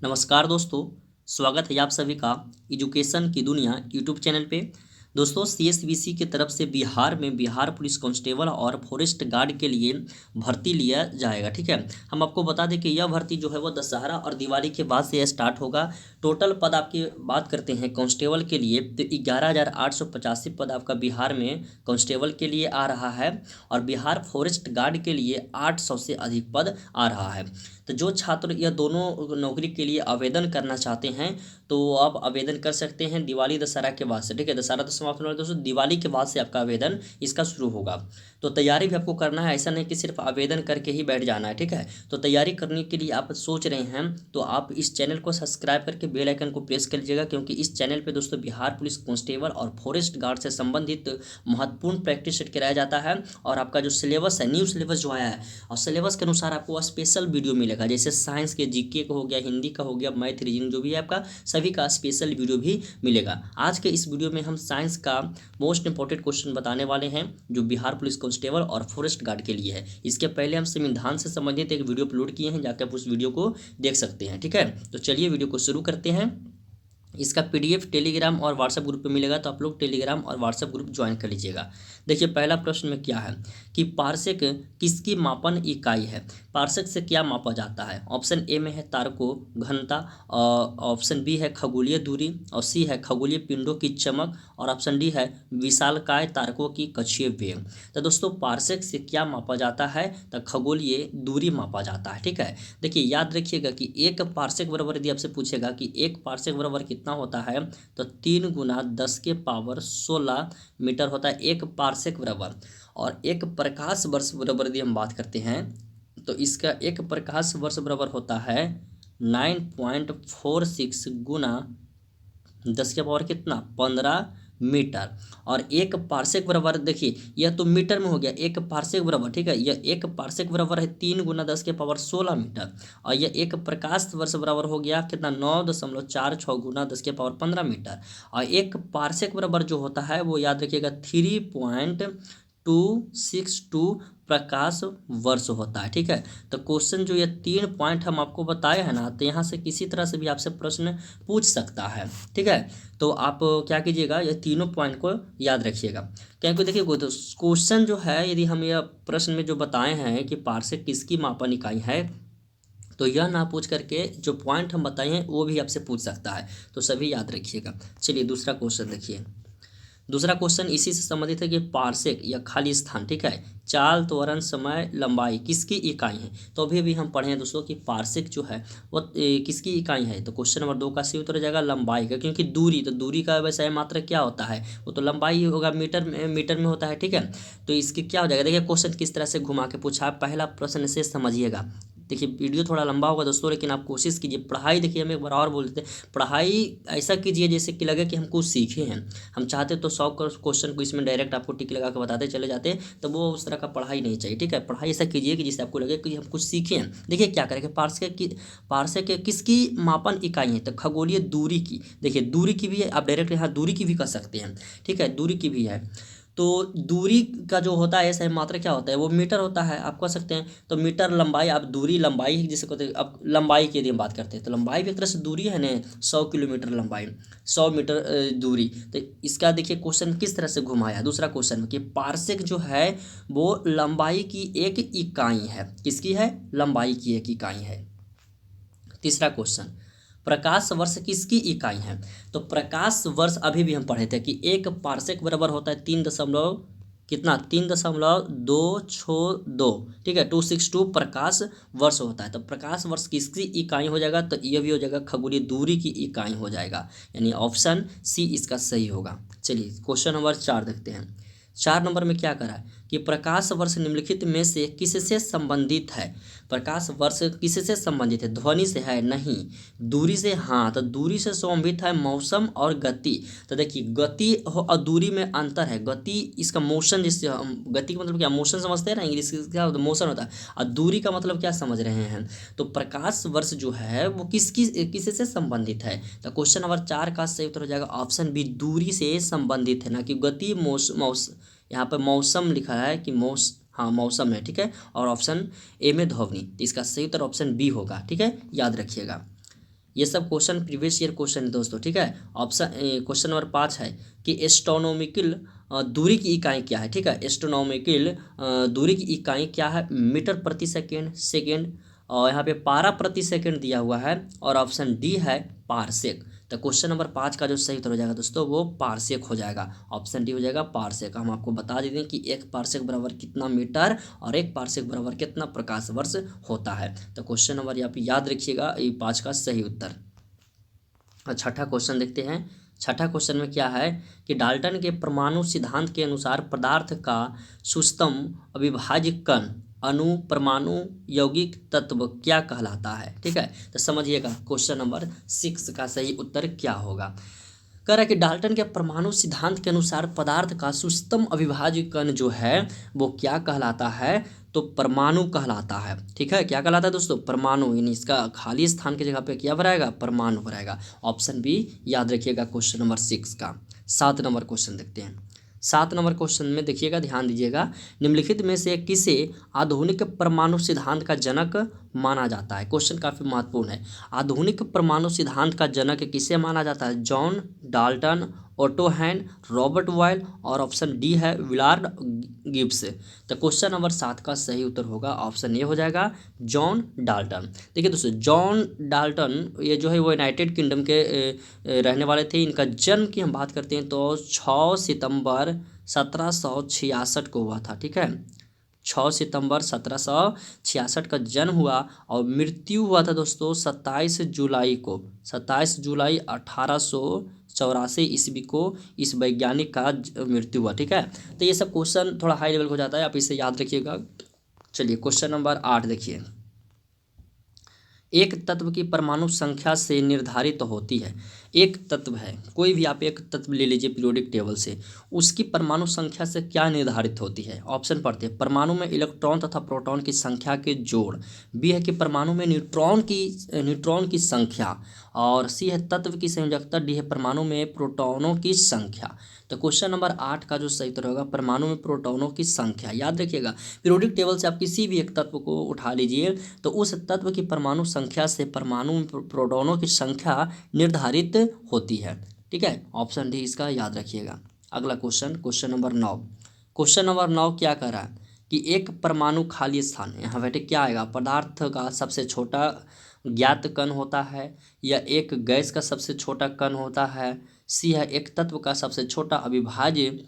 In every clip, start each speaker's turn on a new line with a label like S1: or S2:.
S1: नमस्कार दोस्तों। स्वागत है आप सभी का एजुकेशन की दुनिया यूट्यूब चैनल पे। दोस्तों, सीएसबीसी की तरफ से बिहार में बिहार पुलिस कांस्टेबल और फॉरेस्ट गार्ड के लिए भर्ती लिया जाएगा। ठीक है, हम आपको बता दें कि यह भर्ती जो है वो दशहरा और दिवाली के बाद से स्टार्ट होगा। टोटल पद आपकी बात करते हैं कांस्टेबल के लिए तो 11,885 पद आपका बिहार में कांस्टेबल के लिए आ रहा है और बिहार फॉरेस्ट गार्ड के लिए 800 से अधिक पद आ रहा है। तो जो छात्र यह दोनों नौकरी के लिए आवेदन करना चाहते हैं तो आप आवेदन कर सकते हैं दिवाली दशहरा के बाद से। ठीक है, दशहरा तो समाप्त होने वाला है दोस्तों, दिवाली के बाद से आपका आवेदन इसका शुरू होगा। तो तैयारी भी आपको करना है, ऐसा नहीं कि सिर्फ आवेदन करके ही बैठ जाना है। ठीक है, तो तैयारी करने के लिए आप सोच रहे हैं तो आप इस चैनल को सब्सक्राइब करके बेल आइकन को प्रेस कर लीजिएगा, क्योंकि इस चैनल पे दोस्तों बिहार पुलिस कांस्टेबल और फॉरेस्ट गार्ड से संबंधित महत्वपूर्ण प्रैक्टिस सेट कराया जाता है। और आपका जो सिलेबस है, न्यू सिलेबस जो आया है, और सिलेबस के अनुसार आपको स्पेशल वीडियो मिलेगा, जैसे साइंस के जीके का हो गया, हिंदी का हो गया, मैथ रीजनिंग जो भी है आपका सभी का स्पेशल वीडियो भी मिलेगा। आज के इस वीडियो में हम साइंस का मोस्ट इंपॉर्टेंट क्वेश्चन बताने वाले हैं जो बिहार पुलिस कांस्टेबल और फॉरेस्ट गार्ड के लिए है। इसके पहले हम संविधान से संबंधित एक वीडियो अपलोड किए हैं, जाकर आप उस वीडियो को देख सकते हैं। ठीक है, तो चलिए वीडियो को शुरू करते हैं। इसका पीडीएफ टेलीग्राम और व्हाट्सएप ग्रुप पे मिलेगा, तो आप लोग टेलीग्राम और व्हाट्सएप ग्रुप ज्वाइन कर लीजिएगा। देखिए पहला प्रश्न में क्या है कि पार्सेक किसकी मापन इकाई है। पार्सेक से क्या मापा जाता है। ऑप्शन ए में है तारकों घनता, और ऑप्शन बी है खगोलीय दूरी, और सी है खगोलीय पिंडों की चमक, और ऑप्शन डी है विशालकाय तारकों की कक्षीय वेग। तो दोस्तों पार्सेक से क्या मापा जाता है, तो खगोलीय दूरी मापा जाता है। ठीक है, देखिए याद रखिएगा कि एक पार्सेक बराबर, यदि आपसे पूछेगा कि एक पार्सेक बराबर कितना होता है, तो 3 × 10⁻16 मीटर होता है एक पार्सेक बराबर। और एक प्रकाश वर्ष बराबर यदि हम बात करते हैं तो इसका एक प्रकाश वर्ष बराबर होता है 9.46 × 10 कितना 15 मीटर। और एक पार्सेक बराबर, देखिए यह तो मीटर में हो गया एक पार्सेक बराबर। ठीक है, यह एक पार्सेक बराबर है 3 × 10⁻16 मीटर, और यह एक प्रकाश वर्ष बराबर हो गया कितना 9.46 × 10⁻15 मीटर। और एक पार्सेक बराबर जो होता है वो याद रखिएगा 3.262 प्रकाश वर्ष होता है। ठीक है, तो क्वेश्चन जो ये 3 पॉइंट हम आपको बताए हैं ना, तो यहाँ से किसी तरह से भी आपसे प्रश्न पूछ सकता है। ठीक है, तो आप क्या कीजिएगा, ये तीनों पॉइंट को याद रखिएगा, क्योंकि देखिए क्वेश्चन जो है यदि हम यह प्रश्न में जो बताए हैं कि पार्सेक किसकी मापन इकाई है, तो यह ना पूछ करके जो पॉइंट हम बताए हैं वो भी आपसे पूछ सकता है, तो सभी याद रखिएगा। चलिए दूसरा क्वेश्चन देखिए। दूसरा क्वेश्चन इसी से संबंधित है कि पार्सेक या खाली स्थान, ठीक है, चाल, त्वरण, समय, लंबाई किसकी इकाई है। तो अभी हम पढ़े हैं दोस्तों कि पार्सेक जो है वो किसकी इकाई है, तो क्वेश्चन नंबर 2 का सही उत्तर हो जाएगा लंबाई का, क्योंकि दूरी, तो दूरी का वैसे मात्रक क्या होता है, वो तो लंबाई ही होगा, मीटर में होता है। ठीक है, तो इसके क्या हो जाएगा, देखिए क्वेश्चन किस तरह से घुमा के पूछा है, पहला प्रश्न से समझिएगा। देखिए वीडियो थोड़ा लंबा होगा दोस्तों, लेकिन आप कोशिश कीजिए पढ़ाई, देखिए हम एक बार और बोल देते हैं, पढ़ाई ऐसा कीजिए जैसे कि लगे कि हम कुछ सीखे हैं। हम चाहते तो 100 क्वेश्चन को इसमें डायरेक्ट आपको टिक लगा के बताते चले जाते, तो वो उस तरह का पढ़ाई नहीं चाहिए। ठीक है, पढ़ाई ऐसा कीजिए कि जिससे आपको लगे कि हम कुछ सीखे हैं। देखिए क्या करेंगे, पार्सेक किसकी मापन इकाई है, तो खगोलीय दूरी की। देखिए दूरी की भी है, आप डायरेक्ट यहाँ दूरी की भी कर सकते हैं। ठीक है, दूरी की भी है। तो दूरी का जो होता है सही मात्रा क्या होता है, वो मीटर होता है, आप कह सकते हैं। तो मीटर लंबाई, आप दूरी लंबाई जिसे कहते हैं, अब लंबाई की यदि हम बात करते हैं तो लंबाई भी एक तरह से दूरी है ना, 100 किलोमीटर लंबाई, 100 मीटर दूरी। तो इसका देखिए क्वेश्चन किस तरह से घुमाया दूसरा क्वेश्चन कि पार्सेक जो है वो लंबाई की एक इकाई है, किसकी है, लंबाई की एक इकाई है। तीसरा क्वेश्चन, प्रकाश वर्ष किसकी इकाई है, तो प्रकाश वर्ष अभी भी हम पढ़े थे कि एक पार्सेक बराबर होता है 3.262। ठीक है, 262 प्रकाश वर्ष होता है। तो प्रकाश वर्ष किसकी इकाई हो जाएगा, तो ये भी हो जाएगा खगोलीय दूरी की इकाई हो जाएगा, यानी ऑप्शन सी इसका सही होगा। चलिए क्वेश्चन नंबर 4 देखते हैं। 4 नंबर में क्या करा है कि प्रकाश वर्ष निम्नलिखित में से किससे संबंधित है। प्रकाश वर्ष किससे संबंधित है, ध्वनि से है नहीं, दूरी से हाँ, तो दूरी से संबंधित है मौसम और गति। तो देखिए गति और दूरी में अंतर है, गति इसका मोशन, जिससे हम गति का मतलब क्या, मोशन समझते हैं ना, इंग्लिश का मोशन होता है, और दूरी का मतलब क्या समझ रहे हैं। तो प्रकाश वर्ष जो है वो किससे संबंधित है, तो क्वेश्चन नंबर 4 का सही उत्तर हो जाएगा ऑप्शन बी, दूरी से संबंधित है, ना कि गति। यहाँ पर मौसम लिखा है कि हाँ मौसम है। ठीक है, और ऑप्शन ए में ध्वनि, तो इसका सही उत्तर ऑप्शन बी होगा। ठीक है, याद रखिएगा। ये सब क्वेश्चन प्रीवियस ईयर क्वेश्चन है दोस्तों, ठीक है। ऑप्शन क्वेश्चन नंबर 5 है कि एस्ट्रोनॉमिकल दूरी की इकाई क्या है, ठीक है। एस्ट्रोनॉमिकल दूरी की इकाई क्या है, मीटर प्रति सेकेंड, सेकेंड, और यहाँ पे पारा प्रति सेकेंड दिया हुआ है, और ऑप्शन डी है पारसेक। तो क्वेश्चन नंबर 5 का जो सही उत्तर हो जाएगा दोस्तों वो पारसेक हो जाएगा, ऑप्शन डी हो जाएगा पारसेक। हम आपको बता देते हैं कि एक पारसेक बराबर कितना मीटर और एक पारसेक बराबर कितना प्रकाश वर्ष होता है। तो क्वेश्चन नंबर यहाँ पे याद रखिएगा, ये 5 का सही उत्तर। और छठा क्वेश्चन देखते हैं। छठा क्वेश्चन में क्या है कि डाल्टन के परमाणु सिद्धांत के अनुसार पदार्थ का सूक्ष्म अविभाज्य कण अणु परमाणु यौगिक तत्व क्या कहलाता है, ठीक है। तो समझिएगा क्वेश्चन नंबर 6 का सही उत्तर क्या होगा। कह रहा है कि डाल्टन के परमाणु सिद्धांत के अनुसार पदार्थ का सूक्ष्म अविभाज्य कण जो है वो क्या कहलाता है, तो परमाणु कहलाता है, ठीक है। क्या कहलाता है दोस्तों, परमाणु, यानी इसका खाली स्थान की जगह पे क्या भराएगा, परमाणु भराएगा। ऑप्शन बी याद रखिएगा क्वेश्चन नंबर 6 का। 7 नंबर क्वेश्चन देखते हैं। 7 नंबर क्वेश्चन में देखिएगा, ध्यान दीजिएगा, निम्नलिखित में से किसे आधुनिक परमाणु सिद्धांत का जनक माना जाता है। क्वेश्चन काफी महत्वपूर्ण है। आधुनिक परमाणु सिद्धांत का जनक किसे माना जाता है, John Dalton, Otto Hahn, Robert boil, और ऑप्शन डी है विलार्ड गिब्स। तो क्वेश्चन नंबर 7 का सही उत्तर होगा ऑप्शन ए हो जाएगा, जॉन डाल्टन। देखिए दोस्तों, जॉन डाल्टन ये जो है वो यूनाइटेड किंगडम के रहने वाले थे। इनका जन्म की हम बात करते हैं तो 6 सितंबर 1766 को हुआ था, ठीक है। 6 सितंबर 1766 का जन्म हुआ और मृत्यु हुआ था दोस्तों 27 जुलाई को, 27 जुलाई 1884 ईस्वी को इस वैज्ञानिक का मृत्यु हुआ, ठीक है। तो ये सब क्वेश्चन थोड़ा हाई लेवल हो जाता है, आप इसे याद रखिएगा। चलिए क्वेश्चन नंबर 8 देखिए। एक तत्व की परमाणु संख्या से निर्धारित होती है। एक तत्व है, कोई भी आप एक तत्व ले लीजिए पीरियोडिक टेबल से, उसकी परमाणु संख्या से क्या निर्धारित होती है। ऑप्शन पढ़ते हैं, परमाणु में इलेक्ट्रॉन तथा प्रोटॉन की संख्या के जोड़, बी है कि परमाणु में न्यूट्रॉन की संख्या, और सी है तत्व की संयोजकता, डी है परमाणु में प्रोटॉनों की संख्या। तो क्वेश्चन नंबर 8 का जो सही उत्तर होगा परमाणु में प्रोटॉनों की संख्या। याद रखिएगा, पीरियोडिक टेबल से आप किसी भी एक तत्व को उठा लीजिए तो उस तत्व की परमाणु संख्या से परमाणु में प्रोटॉनों की संख्या निर्धारित होती है, ठीक है। ऑप्शन डी इसका याद रखिएगा। अगला question, question number 9। Question number 9 क्या कह रहा है कि एक परमाणु खाली स्थान, यहाँ बेटे क्या आएगा, पदार्थ का सबसे छोटा ज्ञात कण होता है, या एक गैस का सबसे छोटा कण होता है, सी है एक तत्व का सबसे छोटा अविभाज्य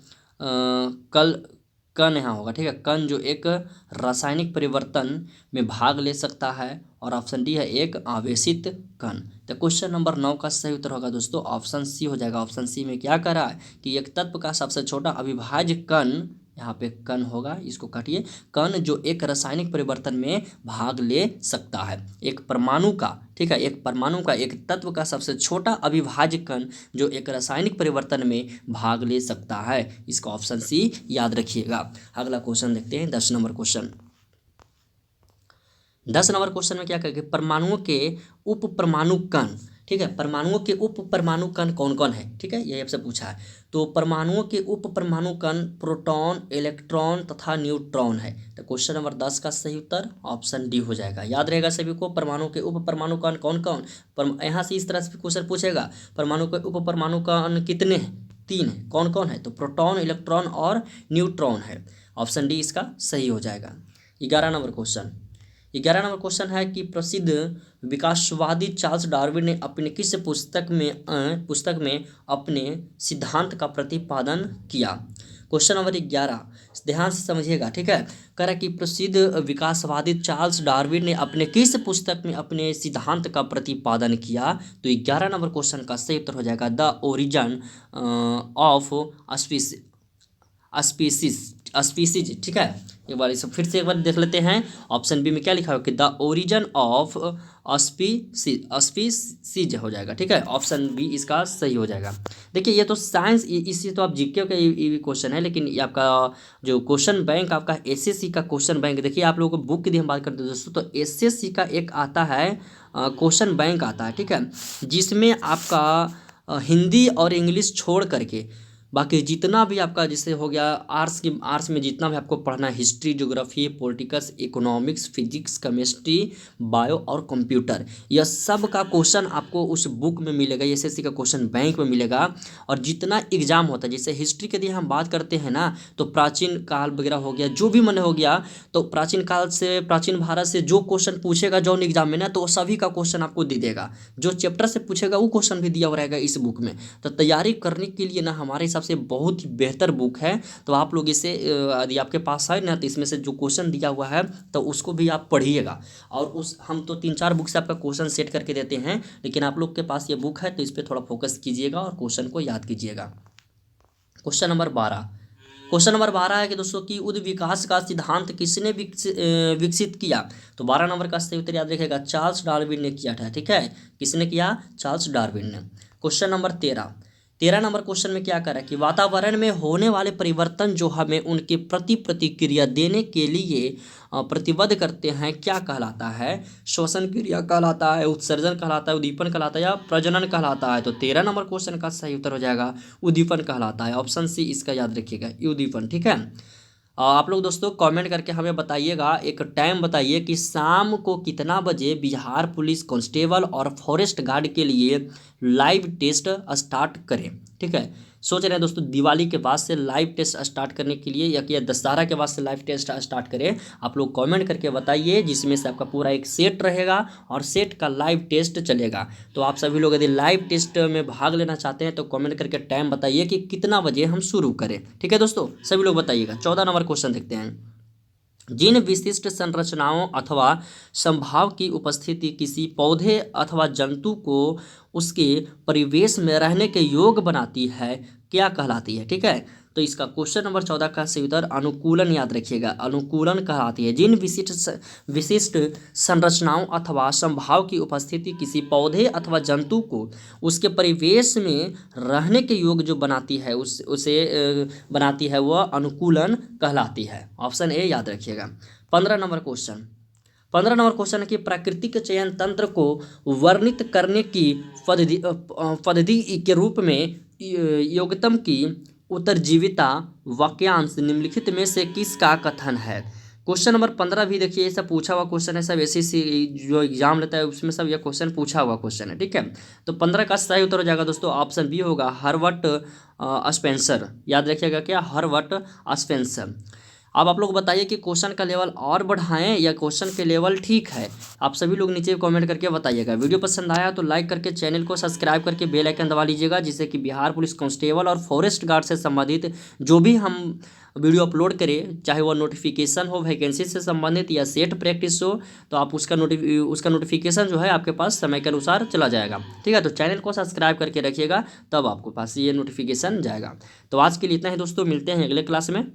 S1: कण यहाँ होगा, ठीक है, कण जो एक रासायनिक परिवर्तन में भाग ले सकता है, और ऑप्शन डी है एक आवेशित कण। तो क्वेश्चन नंबर 9 का सही उत्तर होगा दोस्तों ऑप्शन सी हो जाएगा। ऑप्शन सी में क्या कर रहा है कि एक तत्व का सबसे छोटा अविभाज्य कण, यहाँ पे कण होगा, इसको काटिए, कण जो एक रासायनिक परिवर्तन में भाग ले सकता है। एक परमाणु का, ठीक है, एक परमाणु का एक तत्व का सबसे छोटा अविभाज्य कण जो एक रासायनिक परिवर्तन में भाग ले सकता है, इसका ऑप्शन सी याद रखिएगा। अगला क्वेश्चन देखते हैं, 10 नंबर क्वेश्चन। 10 नंबर क्वेश्चन में क्या कहेंगे, परमाणुओं के उप परमाणु कण, ठीक है, परमाणुओं के उप परमाणु कण कौन कौन है, ठीक है, ये आपसे पूछा है। तो परमाणुओं के उप परमाणु कण प्रोटॉन, इलेक्ट्रॉन तथा न्यूट्रॉन है। तो क्वेश्चन नंबर 10 का सही उत्तर ऑप्शन डी हो जाएगा। याद रहेगा सभी को, परमाणु के उप परमाणु कण कौन कौन, यहाँ से इस तरह से क्वेश्चन पूछेगा, परमाणु के उप परमाणु कण कितने हैं, 3 है, कौन कौन है, तो प्रोटॉन, इलेक्ट्रॉन और न्यूट्रॉन है। ऑप्शन डी इसका सही हो जाएगा। 11 नंबर क्वेश्चन। 11 नंबर क्वेश्चन है कि प्रसिद्ध विकासवादी चार्ल्स डार्विन ने अपने किस पुस्तक में अपने सिद्धांत का प्रतिपादन किया। क्वेश्चन नंबर 11 ध्यान से समझिएगा, ठीक है। कह रहा है कि प्रसिद्ध विकासवादी चार्ल्स डार्विन ने अपने किस पुस्तक में अपने सिद्धांत का प्रतिपादन किया। तो 11 नंबर क्वेश्चन का सही उत्तर हो जाएगा द ओरिजिन ऑफ स्पीसीज, ठीक है। एक बार इसे फिर से एक बार देख लेते हैं। ऑप्शन बी में क्या लिखा है कि द ओरिजिन ऑफ स्पीसीज हो जाएगा, ठीक है। ऑप्शन बी इसका सही हो जाएगा। देखिए ये तो साइंस, इससे तो आप जीके का ये क्वेश्चन है, लेकिन ये आपका जो क्वेश्चन बैंक आपका एसएससी का क्वेश्चन बैंक, देखिए आप लोगों को बुक की हम बात करते हैं दोस्तों, तो एसएससी का एक आता है क्वेश्चन बैंक आता है, ठीक है, जिसमें आपका हिंदी और इंग्लिश छोड़ करके बाकी जितना भी आपका जैसे हो गया आर्ट्स में जितना भी आपको पढ़ना है, history, geography, politicals, economics, physics, chemistry, bio और कंप्यूटर, यह सब का क्वेश्चन आपको उस बुक में मिलेगा। एसएससी का क्वेश्चन बैंक में मिलेगा। और जितना एग्जाम होता है, जैसे हिस्ट्री की यदि हम बात करते हैं ना, तो प्राचीन काल वगैरह हो गया, जो भी मन हो गया, तो प्राचीन काल से, प्राचीन भारत से जो क्वेश्चन पूछेगा जौन एग्जाम में ना, तो वो सभी का क्वेश्चन आपको दे देगा। जो चैप्टर से पूछेगा वो क्वेश्चन भी दिया हुआ रहेगा इस बुक में। तो तैयारी करने के लिए ना हमारे हिसाब से बहुत ही बेहतर बुक है। तो आप लोग इसे यदि आपके पास है ना, तो इसमें से जो क्वेश्चन दिया हुआ है तो उसको भी आप पढ़िएगा। और उस हम तो 3-4 बुक से आपका क्वेश्चन सेट करके देते हैं, लेकिन आप लोग के पास ये बुक है तो इस पर थोड़ा फोकस कीजिएगा और क्वेश्चन को याद कीजिएगा। क्वेश्चन नंबर 12 है कि दोस्तों कि उद विकास का सिद्धांत किसने विकसित किया। तो 12 नंबर का सही उत्तर याद रखिएगा, चार्ल्स डार्विन ने किया था। ठीक है, किसने किया? चार्ल्स डार्विन ने। क्वेश्चन नंबर 13 नंबर क्वेश्चन में क्या करा कि वातावरण में होने वाले परिवर्तन जो हमें उनके प्रति प्रतिक्रिया देने के लिए प्रतिबद्ध करते हैं, क्या कहलाता है? श्वसन क्रिया कहलाता है, उत्सर्जन कहलाता है, उद्दीपन कहलाता है, या प्रजनन कहलाता है? तो 13 नंबर क्वेश्चन का सही उत्तर हो जाएगा उद्दीपन कहलाता है। ऑप्शन सी इसका याद रखिएगा, उद्दीपन। ठीक है, आप लोग दोस्तों कमेंट करके हमें बताइएगा, एक टाइम बताइए कि शाम को कितना बजे बिहार पुलिस कांस्टेबल और फॉरेस्ट गार्ड के लिए लाइव टेस्ट स्टार्ट करें। ठीक है, सोच रहे हैं दोस्तों दिवाली के बाद से लाइव टेस्ट स्टार्ट करने के लिए, या कि दशहरा के बाद से लाइव टेस्ट स्टार्ट करें? आप लोग कमेंट करके बताइए, जिसमें से आपका पूरा एक सेट रहेगा और सेट का लाइव टेस्ट चलेगा। तो आप सभी लोग यदि लाइव टेस्ट में भाग लेना चाहते हैं तो कमेंट करके टाइम बताइए कि कितना बजे हम शुरू करें। ठीक है दोस्तों, सभी लोग बताइएगा। 14 नंबर क्वेश्चन देखते हैं। जिन विशिष्ट संरचनाओं अथवा संभाव की उपस्थिति किसी पौधे अथवा जंतु को उसके परिवेश में रहने के योग्य बनाती है, क्या कहलाती है? ठीक है, तो इसका क्वेश्चन नंबर 14 का सही उत्तर अनुकूलन याद रखिएगा, अनुकूलन कहलाती है। जिन विशिष्ट संरचनाओं अथवा संभाव की उपस्थिति किसी पौधे अथवा जंतु को उसके परिवेश में रहने के योग्य जो बनाती है, उसे बनाती है, वह अनुकूलन कहलाती है। ऑप्शन ए याद रखिएगा। 15 नंबर क्वेश्चन है कि प्राकृतिक चयन तंत्र को वर्णित करने की पद्धति के रूप में योग्यतम की उत्तरजीविता वाक्यांश निम्नलिखित में से किसका कथन है? क्वेश्चन नंबर 15 भी देखिए, सब पूछा हुआ क्वेश्चन है, सब एसएससी जो एग्जाम लेता है उसमें सब यह क्वेश्चन पूछा हुआ क्वेश्चन है। ठीक है, तो 15 का सही उत्तर हो जाएगा दोस्तों, ऑप्शन बी होगा, हर्बर्ट स्पेंसर। याद रखिएगा क्या? Herbert Spencer. अब आप लोग बताइए कि क्वेश्चन का लेवल और बढ़ाएं या क्वेश्चन के लेवल ठीक है? आप सभी लोग नीचे कमेंट करके बताइएगा। वीडियो पसंद आया तो लाइक करके चैनल को सब्सक्राइब करके बेल आइकन दबा लीजिएगा, जिससे कि बिहार पुलिस कांस्टेबल और फॉरेस्ट गार्ड से संबंधित जो भी हम वीडियो अपलोड करें, चाहे वह नोटिफिकेशन हो वैकेंसी से संबंधित या सेट प्रैक्टिस हो, तो आप उसका नोटिफिकेशन जो है आपके पास समय के अनुसार चला जाएगा। ठीक है, तो चैनल को सब्सक्राइब करके रखिएगा, तब आपको पास ये नोटिफिकेशन जाएगा। तो आज के लिए इतना ही दोस्तों, मिलते हैं अगले क्लास में।